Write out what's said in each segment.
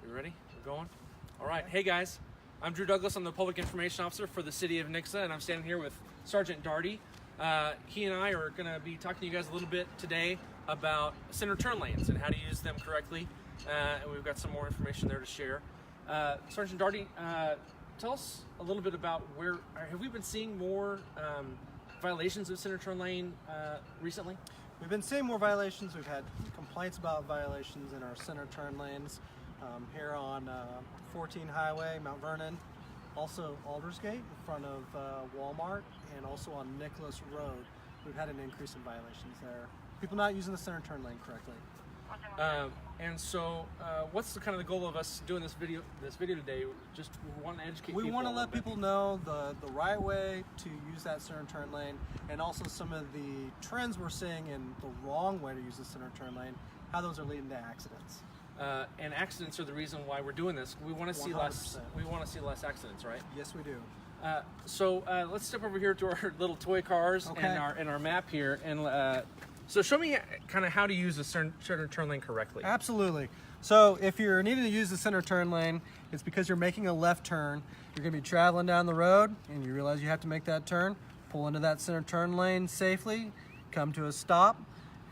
You ready? We're going? All right. Hey, guys. I'm Drew Douglas. I'm the Public Information Officer for the City of Nixa, and I'm standing here with Sergeant Darty. He and I are going to be talking to you guys a little bit today about center turn lanes and how to use them correctly. And we've got some more information there to share. Sergeant Darty, tell us a little bit about have we been seeing more violations of center turn lane recently? We've been seeing more violations. We've had complaints about violations in our center turn lanes here on 14 Highway, Mount Vernon, also Aldersgate in front of Walmart, and also on Nicholas Road. We've had an increase in violations there. People not using the center turn lane correctly. And so, what's the kind of the goal of us doing this video today? Just we want to educate people. We want to let people know the right way to use that center turn lane, and also some of the trends we're seeing in the wrong way to use the center turn lane, how those are leading to accidents. And accidents are the reason why we're doing this. We want to see 100%. less. We want to see less accidents, right? Yes, we do. So let's step over here to our little toy cars Okay. and our map here, and so show me kind of how to use the center turn lane correctly. Absolutely. So if you're needing to use the center turn lane, it's because you're making a left turn. You're going to be traveling down the road, and you realize you have to make that turn. Pull into that center turn lane safely, come to a stop,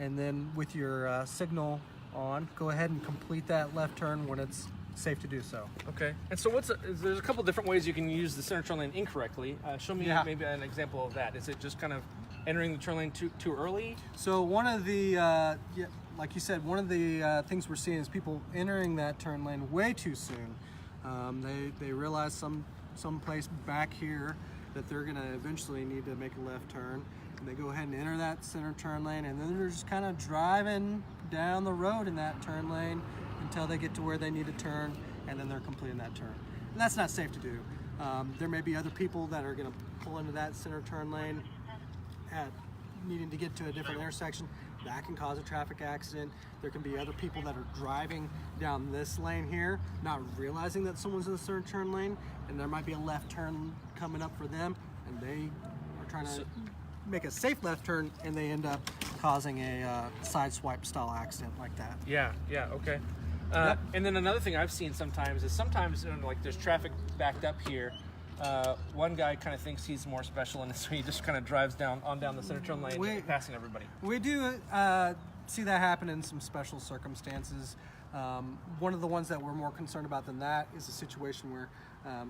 and then with your signal on, go ahead and complete that left turn when it's safe to do so. Okay. And so there's a couple different ways you can use the center turn lane incorrectly. Show me maybe an example of that. Is it just kind of entering the turn lane too early? So one of the, like you said, one of the things we're seeing is people entering that turn lane way too soon. They realize some place back here that they're going to eventually need to make a left turn, and they go ahead and enter that center turn lane, and then they're just kind of driving down the road in that turn lane until they get to where they need to turn, and then they're completing that turn. And that's not safe to do. There may be other people that are going to pull into that center turn lane at needing to get to a different intersection. That can cause a traffic accident. There can be other people that are driving down this lane here, not realizing that someone's in the center turn lane, and there might be a left turn coming up for them, and they are trying to make a safe left turn, and they end up causing a side swipe style accident like that. Yeah, okay. And then another thing I've seen sometimes is like there's traffic backed up here. One guy kind of thinks he's more special, and so he just kind of drives down the center turn lane, passing everybody. We do see that happen in some special circumstances. One of the ones that we're more concerned about than that is a situation where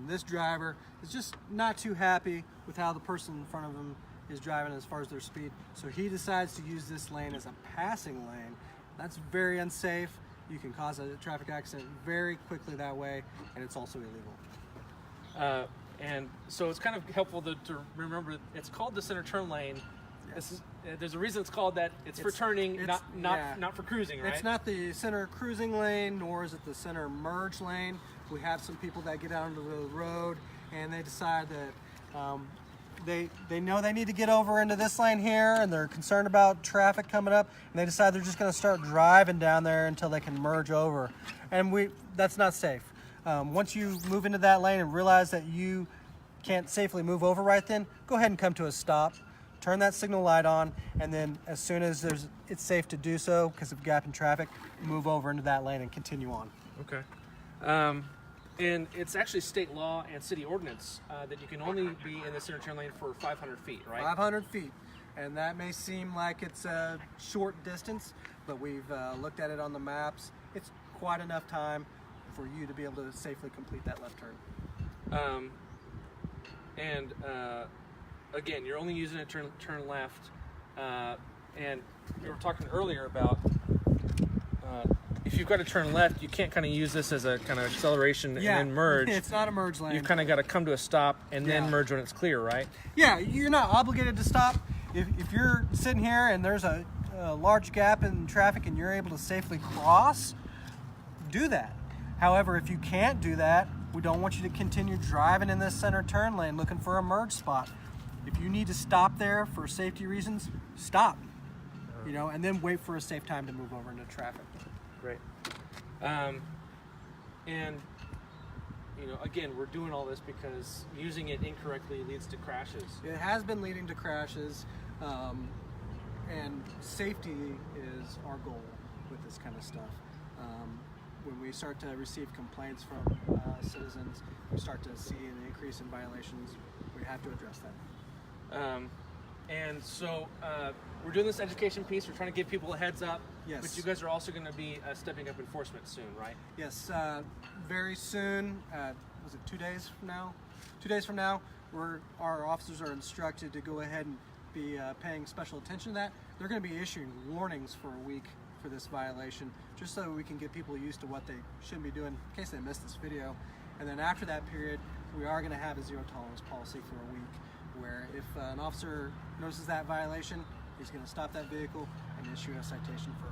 this driver is just not too happy with how the person in front of him is driving as far as their speed, so he decides to use this lane as a passing lane. That's very unsafe. You can cause a traffic accident very quickly that way, and it's also illegal. And so it's kind of helpful to remember it's called the center turn lane. Yes. There's a reason it's called that. It's for turning, not for cruising, right? It's not the center cruising lane, nor is it the center merge lane. We have some people that get out onto the road and they decide that they know they need to get over into this lane here, and they're concerned about traffic coming up, and they decide they're just going to start driving down there until they can merge over, and that's not safe. Once you move into that lane and realize that you can't safely move over right then, go ahead and come to a stop, turn that signal light on, and then as soon as it's safe to do so because of gap in traffic, move over into that lane and continue on. Okay. And it's actually state law and city ordinance that you can only be in the center turn lane for 500 feet, right? 500 feet. And that may seem like it's a short distance, but we've looked at it on the maps. It's quite enough time for you to be able to safely complete that left turn. Again, you're only using a turn left. And we were talking earlier about if you've got to turn left, you can't kind of use this as a kind of acceleration and then merge. It's not a merge lane. You've kind of got to come to a stop and then merge when it's clear, right? Yeah, you're not obligated to stop. If you're sitting here and there's a large gap in traffic and you're able to safely cross, do that. However, if you can't do that, we don't want you to continue driving in this center turn lane looking for a merge spot. If you need to stop there for safety reasons, stop. And then wait for a safe time to move over into traffic. Great. Again, we're doing all this because using it incorrectly leads to crashes. It has been leading to crashes, and safety is our goal with this kind of stuff. when we start to receive complaints from citizens, we start to see an increase in violations, we have to address that. And so we're doing this education piece. We're trying to give people a heads up. Yes. But you guys are also going to be stepping up enforcement soon, right? Yes, very soon. Was it 2 days from now? 2 days from now, our officers are instructed to go ahead and be paying special attention to that. They're going to be issuing warnings for a week for this violation, just so we can get people used to what they shouldn't be doing in case they missed this video. And then after that period, we are going to have a zero tolerance policy for a week, where if an officer notices that violation, he's going to stop that vehicle and issue a citation for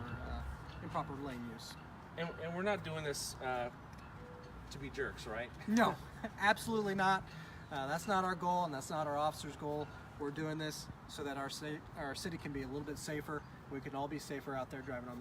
improper lane use. And we're not doing this to be jerks, right? No, absolutely not. That's not our goal, and that's not our officers' goal. We're doing this so that our city can be a little bit safer. We can all be safer out there driving on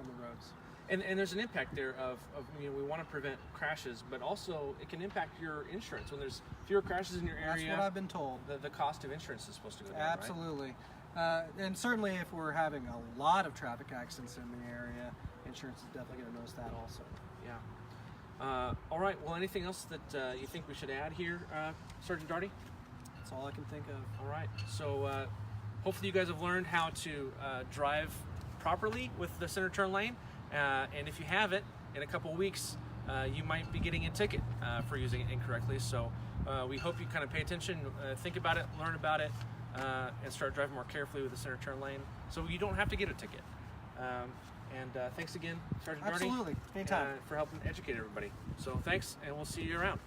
the roads. And there's an impact there of we want to prevent crashes, but also it can impact your insurance. When there's fewer crashes in your area, that's what I've been told. The cost of insurance is supposed to go down, absolutely. Right? And certainly if we're having a lot of traffic accidents in the area, insurance is definitely going to notice that also. Yeah. All right. Well, anything else that you think we should add here, Sergeant Darty? That's all I can think of. All right. So hopefully you guys have learned how to drive properly with the center turn lane. And if you haven't, in a couple of weeks, you might be getting a ticket for using it incorrectly. So we hope you kind of pay attention, think about it, learn about it, and start driving more carefully with the center turn lane so you don't have to get a ticket. And thanks again, Sergeant Darty. Absolutely. Anytime. For helping educate everybody. So thanks, and we'll see you around.